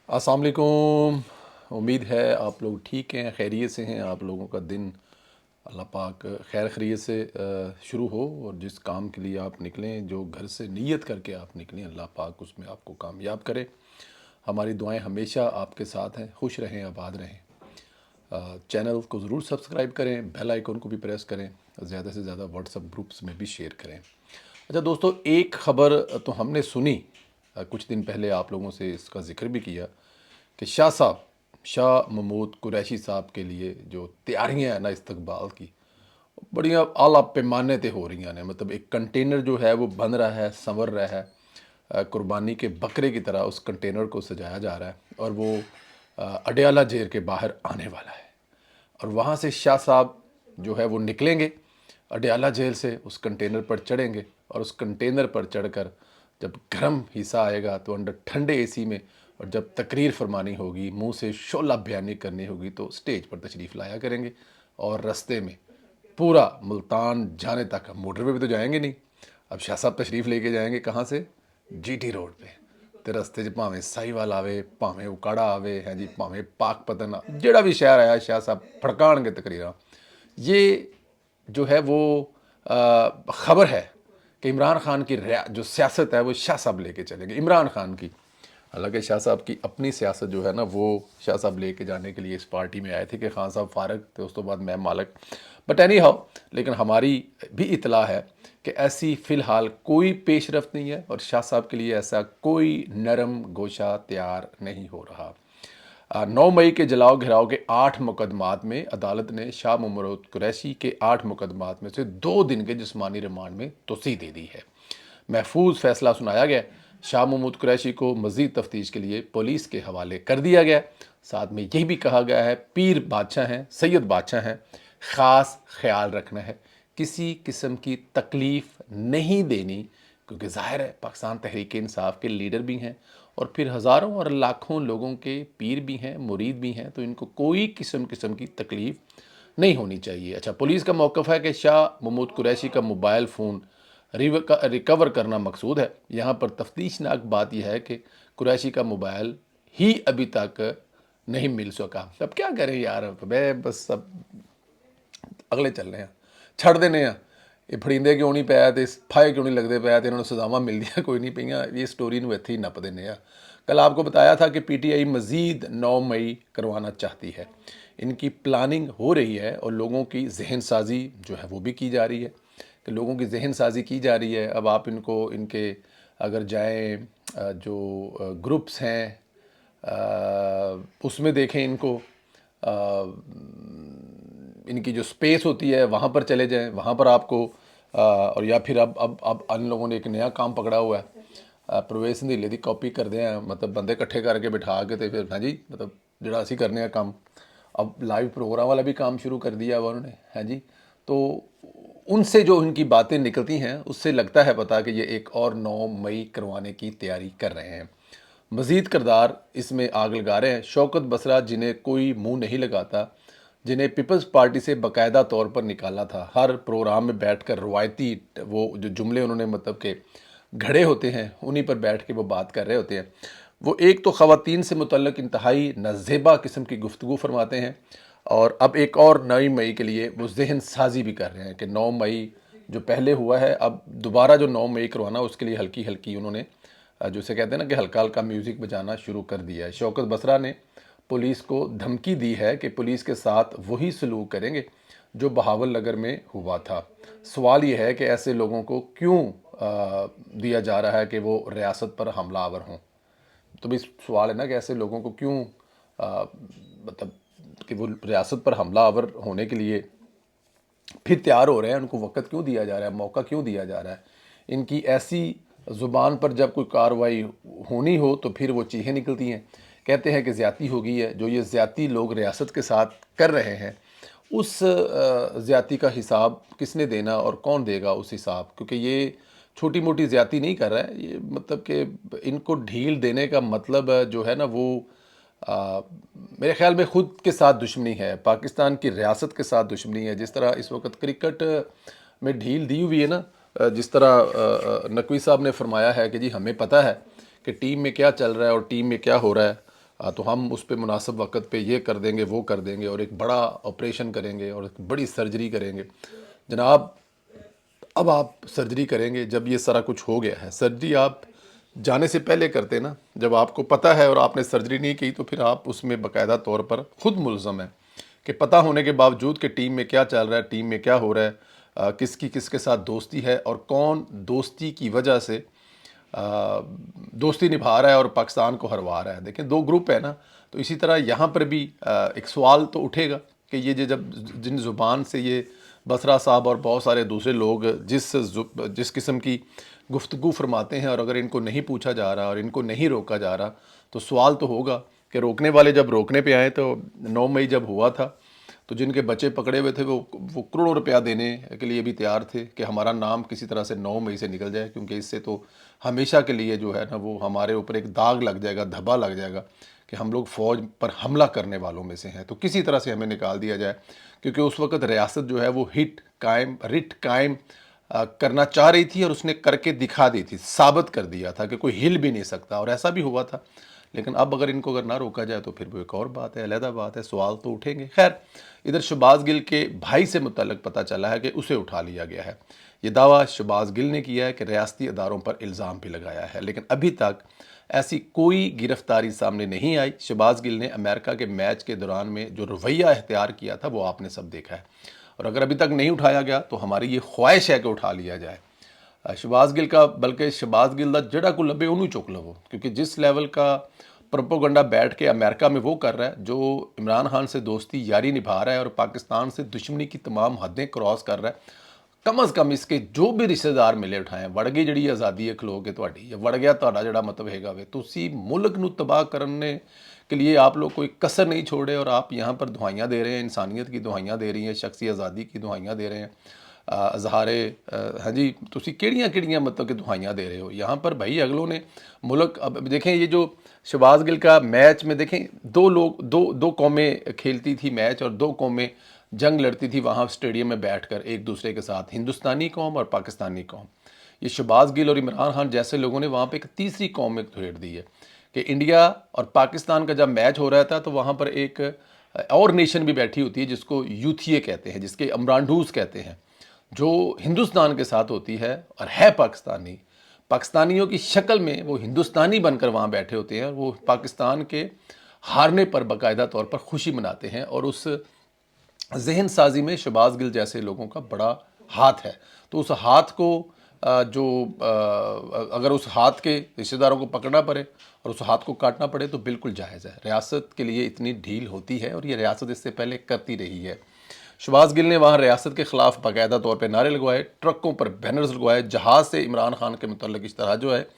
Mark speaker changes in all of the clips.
Speaker 1: अस्सलाम वालेकुम। उम्मीद है आप लोग ठीक हैं, खैरियत से हैं। आप लोगों का दिन अल्लाह पाक खैर खैरियत से शुरू हो, और जिस काम के लिए आप निकलें, जो घर से नीयत करके आप निकलें, अल्लाह पाक उसमें आपको कामयाब करे। हमारी दुआएं हमेशा आपके साथ हैं। खुश रहें, आबाद रहें। चैनल को ज़रूर सब्सक्राइब करें, बेल आइकन को भी प्रेस करें, ज़्यादा से ज़्यादा व्हाट्सएप ग्रुप्स में भी शेयर करें। अच्छा दोस्तों, एक ख़बर तो हमने सुनी, कुछ दिन पहले आप लोगों से इसका ज़िक्र भी किया कि शाह महमूद कुरैशी साहब के लिए जो तैयारियां हैं ना इस्तकबाल की, बढ़िया आला पैमाने पे हो रही हैं। मतलब एक कंटेनर जो है वो बन रहा है, संवर रहा है, कुर्बानी के बकरे की तरह उस कंटेनर को सजाया जा रहा है, और वो अडयाला जेल के बाहर आने वाला है। और वहाँ से शाह साहब जो है वो निकलेंगे अडयाला जेल से, उस कंटेनर पर चढ़ेंगे, और उस कंटेनर पर चढ़कर जब गर्म हिस्सा आएगा तो अंडर ठंडे एसी में, और जब तकरीर फरमानी होगी, मुंह से शोला बयानी करनी होगी, तो स्टेज पर तशरीफ़ लाया करेंगे। और रास्ते में पूरा मुल्तान जाने तक, मोटर पे भी तो जाएंगे नहीं, अब शाह साहब तशरीफ़ लेके जाएंगे कहाँ से? जीटी रोड पे। तो रस्ते 'ਚ भावें साहिवाल आवे, भावें उकाड़ा आवे, है जी, भावें पाकपतन, जेड़ा भी शहर आया शाह साहब फड़काणगे तकरीरां। ये जो है वो ख़बर है कि इमरान खान की जो सियासत है वो शाह साहब लेके चलेंगे, इमरान खान की। हालांकि शाह साहब की अपनी सियासत जो है ना, वो शाह साहब लेके जाने के लिए इस पार्टी में आए थे कि खान साहब फारग थे, उस तो बाद मैं मालक। बट एनी हाउ, लेकिन हमारी भी इतला है कि ऐसी फ़िलहाल कोई पेशरफ नहीं है, और शाह साहब के लिए ऐसा कोई नरम गोशा तैयार नहीं हो रहा। 9 मई के जलाओ घिराव के 8 मुकदमात में अदालत ने शाह महमूद कुरैशी के 8 मुकदमात में से 2 दिन के जिस्मानी रिमांड में तोसी दे दी है। महफूज फैसला सुनाया गया। शाह महमूद कुरैशी को मज़ीद तफ्तीश के लिए पुलिस के हवाले कर दिया गया। साथ में यह भी कहा गया है, पीर बादशाह हैं, सैयद बादशाह हैं, ख़ास ख्याल रखना है, किसी किस्म की तकलीफ़ नहीं देनी, क्योंकि ज़ाहिर है पाकिस्तान तहरीक इंसाफ के लीडर भी हैं, और फिर हज़ारों और लाखों लोगों के पीर भी हैं, मुरीद भी हैं, तो इनको कोई किस्म की तकलीफ़ नहीं होनी चाहिए। अच्छा, पुलिस का मौक़िफ़ है कि शाह महमूद कुरैशी का मोबाइल फ़ोन रिकवर करना मकसूद है। यहाँ पर तफ्तीशनाक बात यह है कि कुरैशी का मोबाइल ही अभी तक नहीं मिल सका। अब क्या करें यार, मैं बस अब अगले चल रहे हैं, छड़ देने हैं। ये फड़ींदे क्यों नहीं पै, तो फाहे क्यों नहीं लगते पै, तो इन्होंने सजावां मिलदियां कोई नहीं पईयां। ये स्टोरी नूं इत्थे ही नप देने आ। कल आपको बताया था कि पीटीआई मज़ीद 9 मई करवाना चाहती है। इनकी प्लानिंग हो रही है, और लोगों की जहन साजी जो है वो भी की जा रही है, कि लोगों की जहन साजी की जा रही है। अब आप इनको इनके अगर जाएँ जो ग्रुप्स हैं, उसमें देखें इनको, इनकी जो स्पेस होती है वहाँ पर चले जाएं, वहाँ पर आपको और या फिर अब अन लोगों ने एक नया काम पकड़ा हुआ है, प्रवेश संधीले की कॉपी करते हैं, मतलब बंदे इकट्ठे करके बिठा के, तो फिर हाँ जी, मतलब जो असी करने काम, अब लाइव प्रोग्राम वाला भी काम शुरू कर दिया हुआ उन्होंने, हाँ जी। तो उनसे जो इनकी बातें निकलती हैं, उससे लगता है पता कि ये एक और 9 मई करवाने की तैयारी कर रहे हैं। मज़ीद किरदार इसमें आग लगा रहे हैं शौकत बसरा, जिन्हें कोई मुंह नहीं लगाता, जिन्हें पीपल्स पार्टी से बाकायदा तौर पर निकाला था। हर प्रोग्राम में बैठकर रवायती वो जो जुमले उन्होंने मतलब के घड़े होते हैं, उन्हीं पर बैठ के वो बात कर रहे होते हैं। वो एक तो ख़वातीन से मुतल्लिक़ इंतहाई नज़ेबा किस्म की गुफ्तगू फरमाते हैं, और अब एक और 9 मई के लिए वो जहन साजी भी कर रहे हैं कि 9 मई जो पहले हुआ है, अब दोबारा जो 9 मई करवाना, उसके लिए हल्की हल्की उन्होंने जो से कहते हैं ना कि हल्का हल्का म्यूज़िक बजाना शुरू कर दिया है। शौकत बसरा ने पुलिस को धमकी दी है कि पुलिस के साथ वही सलूक करेंगे जो बहावल नगर में हुआ था। सवाल यह है कि ऐसे लोगों को क्यों दिया जा रहा है कि वो रियासत पर हमलावर हों। तो भी सवाल है ना कि ऐसे लोगों को क्यों मतलब कि वो रियासत पर हमलावर होने के लिए फिर तैयार हो रहे हैं, उनको वक्त क्यों दिया जा रहा है, मौका क्यों दिया जा रहा है। इनकी ऐसी ज़ुबान पर जब कोई कार्रवाई होनी हो तो फिर वो चीखें निकलती हैं, कहते हैं कि ज़्यादती हो गई है। जो ये ज़्यादती लोग रियासत के साथ कर रहे हैं, उस ज़्यादती का हिसाब किसने देना और कौन देगा उस हिसाब, क्योंकि ये छोटी मोटी ज़्यादती नहीं कर रहा है ये, मतलब कि इनको ढील देने का मतलब जो है ना वो मेरे ख्याल में ख़ुद के साथ दुश्मनी है, पाकिस्तान की रियासत के साथ दुश्मनी है। जिस तरह इस वक्त क्रिकेट में ढील दी हुई है ना, जिस तरह नकवी साहब ने फरमाया है कि जी हमें पता है कि टीम में क्या चल रहा है और टीम में क्या हो रहा है, तो हम उस पे मुनासिब वक्त पे ये कर देंगे वो कर देंगे और एक बड़ा ऑपरेशन करेंगे और एक बड़ी सर्जरी करेंगे। जनाब, अब आप सर्जरी करेंगे जब ये सारा कुछ हो गया है। सर्जरी आप जाने से पहले करते ना, जब आपको पता है और आपने सर्जरी नहीं की तो फिर आप उसमें बाकायदा तौर पर खुद मुल्ज़म है कि पता होने के बावजूद कि टीम में क्या चल रहा है, टीम में क्या हो रहा है, किसकी किसके साथ दोस्ती है और कौन दोस्ती की वजह से दोस्ती निभा रहा है और पाकिस्तान को हरवा रहा है। देखें, दो ग्रुप है ना, तो इसी तरह यहाँ पर भी एक सवाल तो उठेगा कि ये जब जिन ज़ुबान से ये बसरा साहब और बहुत सारे दूसरे लोग जिस किस्म की गुफ्तगू फरमाते हैं और अगर इनको नहीं पूछा जा रहा और इनको नहीं रोका जा रहा तो सवाल तो होगा कि रोकने वाले जब रोकने पे आए तो 9 मई जब हुआ था तो जिनके बच्चे पकड़े हुए थे वो करोड़ों रुपया देने के लिए भी तैयार थे कि हमारा नाम किसी तरह से 9 मई से निकल जाए, क्योंकि इससे तो हमेशा के लिए जो है ना वो हमारे ऊपर एक दाग लग जाएगा, धब्बा लग जाएगा कि हम लोग फ़ौज पर हमला करने वालों में से हैं। तो किसी तरह से हमें निकाल दिया जाए, क्योंकि उस वक्त रियासत जो है वो रिट कायम करना चाह रही थी और उसने करके दिखा दी थी, साबित कर दिया था कि कोई हिल भी नहीं सकता, और ऐसा भी हुआ था। लेकिन अब अगर इनको अगर ना रोका जाए तो फिर वो एक और बात है, अलहदा बात है, सवाल तो उठेंगे। खैर, इधर शहबाज गिल के भाई से मुतल्लिक पता चला है कि उसे उठा लिया गया है। ये दावा शहबाज गिल ने किया है कि रियासती अदारों पर इल्ज़ाम भी लगाया है, लेकिन अभी तक ऐसी कोई गिरफ्तारी सामने नहीं आई। शहबाज गिल ने अमेरिका के मैच के दौरान में जो रवैया इख्तियार किया था वो आपने सब देखा है, और अगर अभी तक नहीं उठाया गया तो हमारी ये ख्वाहिश है कि उठा लिया जाए शहबाज गिल का, बल्कि शहबाज गिल दा जड़ा को लबे उन्होंने चुक लवो, क्योंकि जिस लेवल का प्रोपोगंडा बैठ के अमेरिका में वो कर रहा है, जो इमरान खान से दोस्ती यारी निभा रहा है और पाकिस्तान से दुश्मनी की तमाम हदें क्रॉस कर रहा है, कम अज़ कम इसके जो भी रिश्तेदार मिले उठाएं। वड़ गई जी आज़ादी है खलो के तुहाडी, या वड़ गया तुहाडा जिहड़ा मतलब हैगा वे, तुसी मुल्क नू तबाह करने के लिए आप लोग कोई कसर नहीं छोड़े और आप यहाँ पर दुआइयाँ दे रहे हैं, इंसानियत की दुआइयाँ दे रही हैं, शख्सी आज़ादी की दुआइयाँ दे रहे हैं, अजहारे हाँ जी, तुसी केड़ियाँ मतलब कि दुआइयाँ दे रहे हो यहाँ पर। भाई अगलों ने मुल्क, अब देखें ये जो शहबाज गिल का मैच में देखें, दो कौमें खेलती थी मैच और दो कौमें जंग लड़ती थी वहाँ स्टेडियम में बैठकर एक दूसरे के साथ, हिंदुस्तानी कौम और पाकिस्तानी कौम। ये शहबाज गिल और इमरान खान जैसे लोगों ने वहाँ पे एक तीसरी कौम में छेड़ दी है कि इंडिया और पाकिस्तान का जब मैच हो रहा था तो वहाँ पर एक और नेशन भी बैठी होती है जिसको यूथिए कहते हैं, जिसके अमरांडूस कहते हैं, जो हिंदुस्तान के साथ होती है और है पाकिस्तानी। पाकिस्तानियों की शक्ल में वो हिंदुस्तानी बनकर वहाँ बैठे होते हैं और वो पाकिस्तान के हारने पर बाकायदा तौर पर खुशी मनाते हैं, और उस जहन साजी में शहबाज गिल जैसे लोगों का बड़ा हाथ है। तो उस हाथ को अगर उस हाथ के रिश्तेदारों को पकड़ना पड़े और उस हाथ को काटना पड़े तो बिल्कुल जायज़ है। रियासत के लिए इतनी ढील होती है और ये रियासत इससे पहले करती रही है। शहबाज गिल ने वहाँ रियासत के ख़िलाफ़ बाकायदा तौर पर नारे लगवाए, ट्रकों पर बैनर्स लगवाए, जहाज़ से इमरान खान के मुतल्लिक़ इस तरह जो है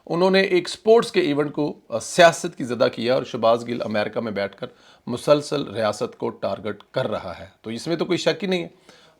Speaker 1: उन्होंने एक स्पोर्ट्स के इवेंट को सियासत की ज़दा किया, और शहबाज गिल अमेरिका में बैठकर मुसलसल रियासत को टारगेट कर रहा है। तो इसमें तो कोई शक ही नहीं है,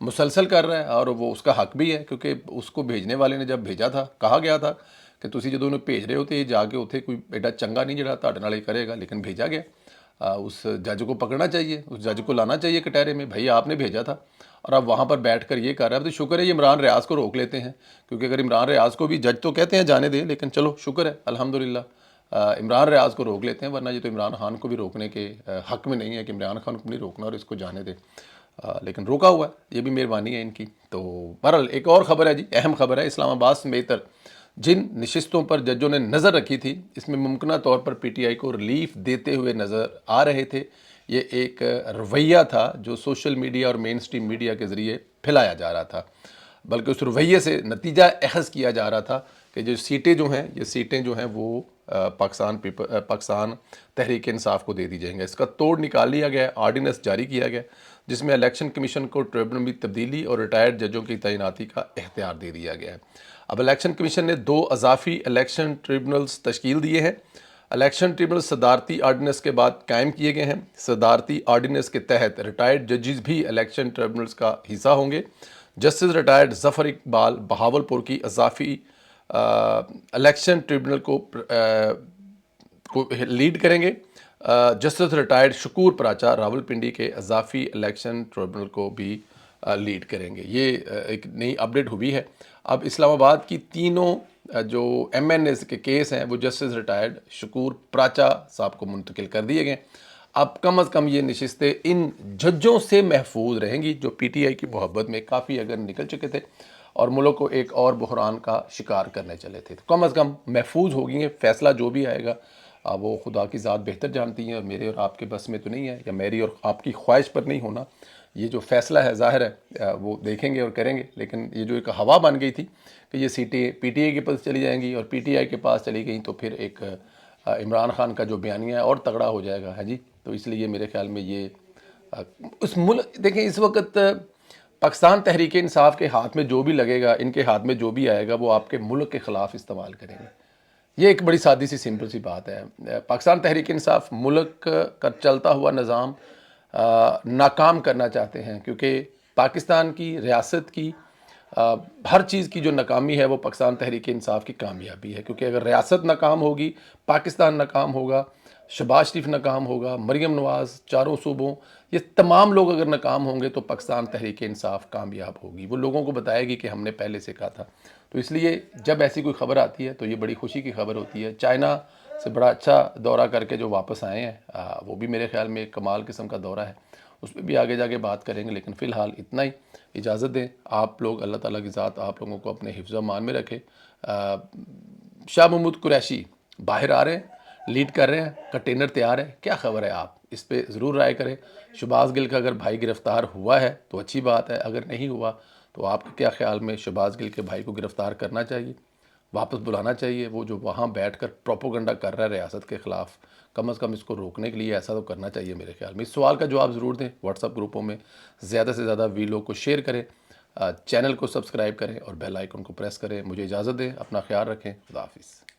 Speaker 1: मुसलसल कर रहा है और वो उसका हक भी है, क्योंकि उसको भेजने वाले ने जब भेजा था कहा गया था कि तुसी जो उन्हें भेज रहे होते जाके उत्थे कोई एडा चंगा नहीं जरा तुहाडे नाल करेगा, लेकिन भेजा गया। उस जज को पकड़ना चाहिए, उस जज को लाना चाहिए कटहरे में, भाई आपने भेजा था और आप वहाँ पर बैठ कर ये कर रहा है। तो शुक्र है ये इमरान रियाज को रोक लेते हैं, क्योंकि अगर इमरान रियाज को भी जज तो कहते हैं जाने दे, लेकिन चलो शुक्र है अल्हम्दुलिल्लाह इमरान रियाज को रोक लेते हैं, वरना ये तो इमरान खान को भी रोकने के हक़ में नहीं है कि इमरान खान को नहीं रोकना और इसको जाने दे, लेकिन रोका हुआ है, ये भी मेहरबानी है इनकी। तो बहरहाल एक और ख़बर है जी, अहम ख़बर है, इस्लामाबाद समेत जिन नशिस्तों पर जजों ने नज़र रखी थी इसमें मुमकिन तौर पर पीटीआई को रिलीफ देते हुए नज़र आ रहे थे। ये एक रवैया था जो सोशल मीडिया और मेन स्ट्रीम मीडिया के ज़रिए फैलाया जा रहा था, बल्कि उस रवैये से नतीजा अखज़ किया जा रहा था कि जो सीटें जो हैं ये सीटें जो हैं वो पाकिस्तान तहरीक इंसाफ को दे दी जाएंगे। इसका तोड़ निकाल लिया गया, आर्डीनेंस जारी किया गया जिसमें इलेक्शन कमीशन को ट्रिब्यूनल में तब्दीली और रिटायर्ड जजों की तैनाती का इख्तियार दे दिया गया है। अब इलेक्शन कमीशन ने 2 अजाफी इलेक्शन ट्रिब्यूनल्स तश्कील दिए हैं। इलेक्शन ट्रिब्यूनल सदारती आर्डीनेंस के बाद कायम किए गए हैं। सदारती आर्डीनेंस के तहत रिटायर्ड जजेस भी इलेक्शन ट्रिब्यूनल्स का हिस्सा होंगे। जस्टिस रिटायर्ड ज़फ़र इकबाल बहावलपुर की अजाफी इलेक्शन ट्रिब्यूनल को लीड करेंगे। जस्टिस रिटायर्ड शकूर पराचा रावलपिंडी के अजाफी इलेक्शन ट्रिब्यूनल को भी लीड करेंगे। ये एक नई अपडेट हुई है। अब इस्लामाबाद की तीनों जो MNAs के केस हैं वो जस्टिस रिटायर्ड शकूर प्राचा साहब को मुंतकिल कर दिए गए। अब कम अज़ कम ये नशिस्तें इन जजों से महफूज रहेंगी जो PTI की मोहब्बत में काफ़ी अगर निकल चुके थे और मुल्क को एक और बहरान का शिकार करने चले थे। तो कम अज़ कम महफूज होगी। फ़ैसला जो भी आएगा वो खुदा की ज़ात बेहतर जानती है और मेरे और आपके बस में तो नहीं है, या मेरी और आपकी ख्वाहिश पर नहीं होना। ये जो फ़ैसला है ज़ाहिर है वो देखेंगे और करेंगे, लेकिन ये जो एक हवा बन गई थी कि ये सीटें PTI के पास चली जाएंगी और PTI के पास चली गई तो फिर एक इमरान खान का जो बयानिया है और तगड़ा हो जाएगा है जी। तो इसलिए मेरे ख्याल में ये उस मुल्क देखें इस वक्त पाकिस्तान तहरीक इंसाफ के हाथ में जो भी लगेगा, इनके हाथ में जो भी आएगा वो आपके मुल्क के ख़िलाफ़ इस्तेमाल करेंगे। ये एक बड़ी सादी सी सिंपल सी बात है। पाकिस्तान तहरीक इंसाफ मुल्क का चलता हुआ निज़ाम नाकाम करना चाहते हैं, क्योंकि पाकिस्तान की रियासत की हर चीज़ की जो नाकामी है वो पाकिस्तान तहरीक इंसाफ की कामयाबी है। क्योंकि अगर रियासत नाकाम होगी, पाकिस्तान नाकाम होगा, शहबाज शरीफ नाकाम होगा, मरीम नवाज़, चारों सूबों, ये तमाम लोग अगर नाकाम होंगे तो पाकिस्तान तहरीक इंसाफ कामयाब होगी। वो लोगों को बताएगी कि हमने पहले से कहा था। तो इसलिए जब ऐसी कोई ख़बर आती है तो ये बड़ी खुशी की खबर होती है। चाइना से बड़ा अच्छा दौरा करके जो वापस आए हैं वो भी मेरे ख्याल में एक कमाल किस्म का दौरा है। उस पर भी आगे जाके बात करेंगे, लेकिन फ़िलहाल इतना ही। इजाज़त दें आप लोग। अल्लाह ताला की ज़ात आप लोगों को अपने हिफ्ज़ मान में रखे। शाह महमूद कुरैशी बाहर आ रहे हैं, लीड कर रहे हैं, कंटेनर तैयार है, क्या खबर है? आप इस पर ज़रूर राय करें। शहबाज गिल का अगर भाई गिरफ़्तार हुआ है तो अच्छी बात है, अगर नहीं हुआ तो आपके क्या ख्याल में शहबाज गिल के भाई को गिरफ़्तार करना चाहिए, वापस बुलाना चाहिए? वो जो वहाँ बैठकर प्रोपोगंडा कर रहा है रियासत के ख़िलाफ़, कम अज़ कम इसको रोकने के लिए ऐसा तो करना चाहिए मेरे ख्याल में। इस सवाल का जवाब ज़रूर दें। व्हाट्सअप ग्रुपों में ज़्यादा से ज़्यादा वीडियो को शेयर करें, चैनल को सब्सक्राइब करें और बेल आइकन को प्रेस करें। मुझे इजाज़त दें, अपना ख्याल रखें। खुदा हाफिज़।